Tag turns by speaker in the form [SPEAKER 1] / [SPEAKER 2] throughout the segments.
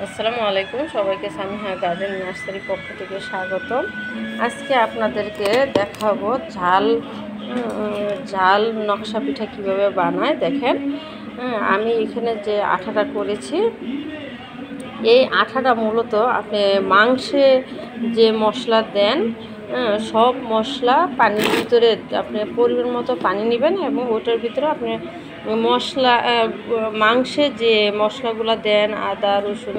[SPEAKER 1] আসসালামু আলাইকুম, সবাইকে সামিহা গার্ডেন নার্সারি পক্ষ থেকে স্বাগতম। আজকে আপনাদেরকে দেখাবো ঝাল নকশা পিঠা কীভাবে বানায়। দেখেন, আমি এখানে যে আঠাটা করেছি, এই আঠাটা মূলত আপনি মাংসে যে মশলা দেন, সব মশলা পানির ভিতরে আপনি পরিমাণ মতো পানি নেবেন এবং ওটার ভিতরে আপনি মশলা মাংসে যে মশলাগুলো দেন, আদা রসুন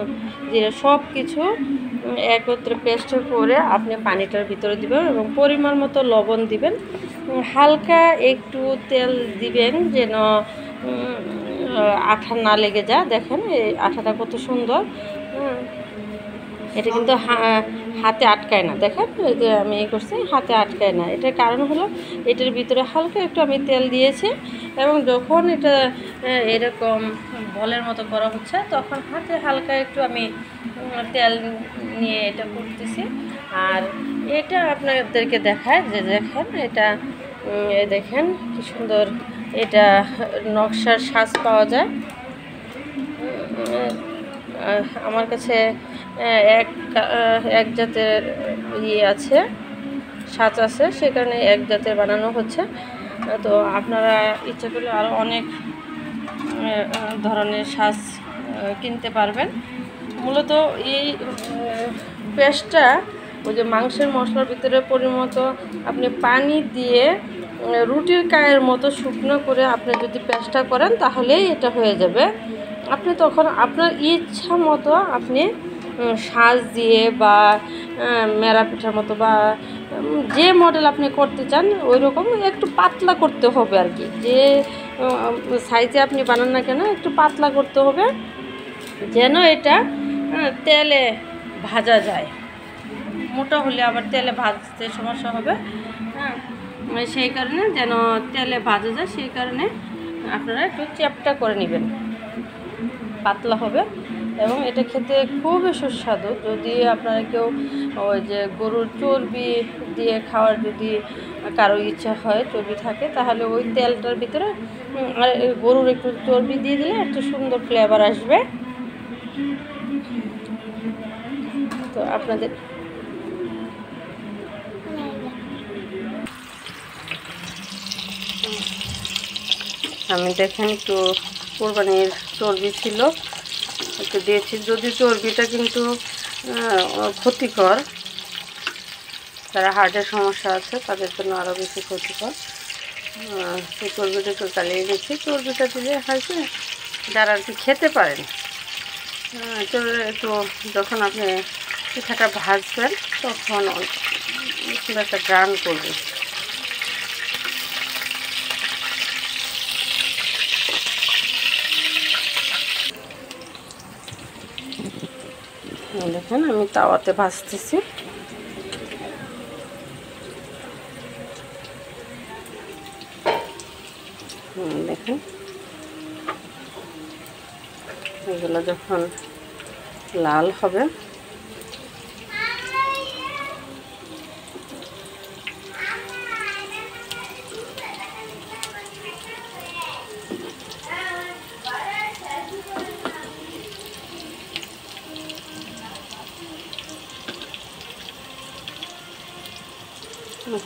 [SPEAKER 1] জিরে সব কিছু একত্রে পেস্ট করে আপনি পানিটার ভিতরে দিবেন এবং পরিমাণ মতো লবণ দিবেন, হালকা একটু তেল দিবেন যেন আঠা না লেগে যায়। দেখেন এই আঠাটা কত সুন্দর, এটা কিন্তু হাতে আটকায় না। দেখেন এই যে আমি এই করছি, হাতে আটকায় না। এটার কারণ হলো এটার ভিতরে হালকা একটু আমি তেল দিয়েছি এবং যখন এটা এরকম বলের মতো করা হচ্ছে তখন হাতে হালকা একটু আমি তেল নিয়ে এটা করতেছি। আর এটা আপনাদেরকে দেখায় যে দেখেন এটা দেখেন কি সুন্দর এটা নকশার সাজ পাওয়া যায়। আমার কাছে এক জাতের আছে, সাজ আছে, সে কারণে এক জাতের বানানো হচ্ছে। তো আপনারা ইচ্ছা করলে আরও অনেক ধরনের সাজ কিনতে পারবেন। মূলত এই পেস্টটা ওই যে মাংসের মশলার ভিতরে পরিমতো আপনি পানি দিয়ে রুটির কায়ের মতো শুকনো করে আপনি যদি পেস্টটা করেন তাহলেই এটা হয়ে যাবে। আপনি তখন আপনার ইচ্ছা মতো আপনি সাজ দিয়ে বা মেরা পিঠার মতো বা যে মডেল আপনি করতে চান ওই রকম একটু পাতলা করতে হবে আর কি। যে সাইজে আপনি বানান না কেন একটু পাতলা করতে হবে যেন এটা তেলে ভাজা যায়। মোটা হলে আবার তেলে ভাজতে সমস্যা হবে, সেই কারণে যেন তেলে ভাজা যায় সেই কারণে আপনারা একটু চ্যাপটা করে নেবেন, পাতলা হবে এবং এটা খেতে খুবই সুস্বাদু। যদি আপনারা কেউ ওই যে গরুর চর্বি দিয়ে খাওয়ার যদি কারো ইচ্ছা হয়, চর্বি থাকে, তাহলে ওই তেলটার ভিতরে আর গরুর একটু চর্বি দিয়ে দিলে একটু সুন্দর ফ্লেভার আসবে। তো আপনাদের আমি দেখেন একটু কোরবানির চর্বি ছিল একটু দিয়েছি, যদি চর্বিটা কিন্তু ক্ষতিকর, যারা হার্টের সমস্যা আছে তাদের জন্য আরও বেশি ক্ষতিকর। সেই চর্বিটা একটু জ্বালিয়ে দিয়েছি। চর্বিটা দিলে হয়েছে যারা আর কি খেতে পারেন, একটু যখন আপনি পিঠাটা ভাজবেন তখন সুন্দর একটা গ্রান করবে। দেখেন আমি তাওয়াতে ভাজতেছি। দেখেন এগুলো যখন লাল হবে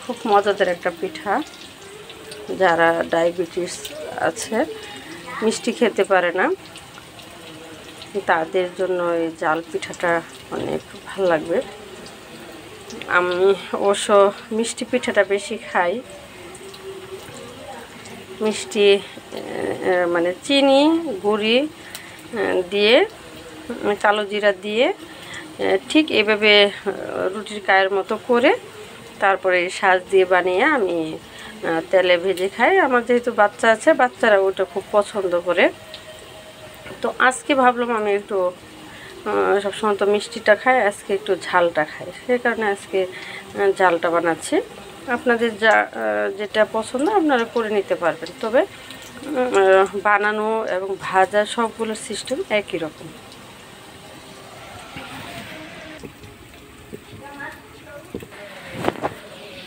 [SPEAKER 1] খুব মজাদার একটা পিঠা। যারা ডায়াবেটিস আছে, মিষ্টি খেতে পারে না, তাদের জন্য এই জাল পিঠাটা অনেক ভালো লাগবে। আমি অবশ্য মিষ্টি পিঠাটা বেশি খাই। মিষ্টি মানে চিনি গুঁড়ি দিয়ে কালো জিরা দিয়ে ঠিক এভাবে রুটির কায়ের মতো করে তারপরে সাজ দিয়ে বানিয়ে আমি তেলে ভেজে খাই। আমার যেহেতু বাচ্চা আছে, বাচ্চারা ওটা খুব পছন্দ করে। তো আজকে ভাবলাম আমি একটু সবসময় তো মিষ্টিটা খাই, আজকে একটু ঝালটা খাই, সেই কারণে আজকে ঝালটা বানাচ্ছি। আপনাদের যেটা পছন্দ আপনারা করে নিতে পারবেন, তবে বানানো এবং ভাজা সবগুলোর সিস্টেম একই রকম।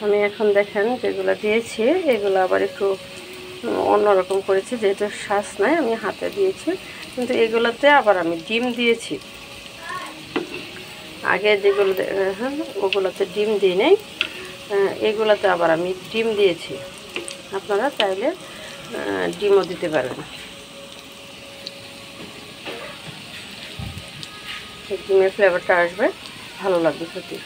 [SPEAKER 1] আমি এখন দেখেন যেগুলো দিয়েছি এগুলো আবার একটু অন্যরকম করেছি, যেহেতু শ্বাস নাই আমি হাতে দিয়েছি, কিন্তু এগুলোতে আবার আমি ডিম দিয়েছি। আগে যেগুলো হ্যাঁ ওগুলোতে ডিম দিই নেই, এগুলোতে আবার আমি ডিম দিয়েছি। আপনারা চাইলে ডিমও দিতে পারেন। ডিমের ফ্লেভারটা আসবে, ভালো লাগবে সত্যি।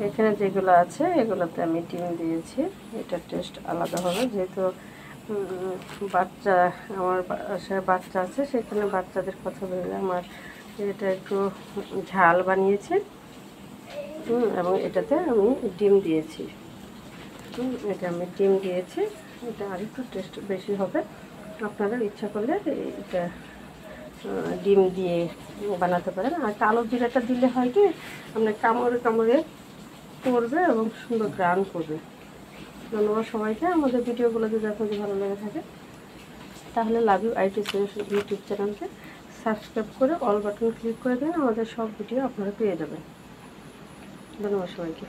[SPEAKER 1] এখানে যেগুলো আছে এগুলোতে আমি ডিম দিয়েছি, এটার টেস্ট আলাদা হবে। যেহেতু বাচ্চা, আমার বাসায় বাচ্চা আছে, সেখানে বাচ্চাদের কথা ভেবে আমার এটা একটু ঝাল বানিয়েছি এবং এটাতে আমি ডিম দিয়েছি। এটা আমি ডিম দিয়েছি, এটা আর একটু টেস্ট বেশি হবে। আপনারা ইচ্ছা করলে এটা ডিম দিয়ে বানাতে পারেন। আর কালো জিরাটা দিলে হয় কি আপনার কামড়ে কামড়ে পড়বে এবং সুন্দর গ্রান করবে। ধন্যবাদ সবাইকে। আমাদের ভিডিওগুলো যদি আপনাদের ভালো লেগে থাকে তাহলে love you IT solution YouTube চ্যানেলকে সাবস্ক্রাইব করে অল বাটন ক্লিক করে দিন, আমাদের সব ভিডিও আপনারা পেয়ে যাবেন। ধন্যবাদ সবাইকে।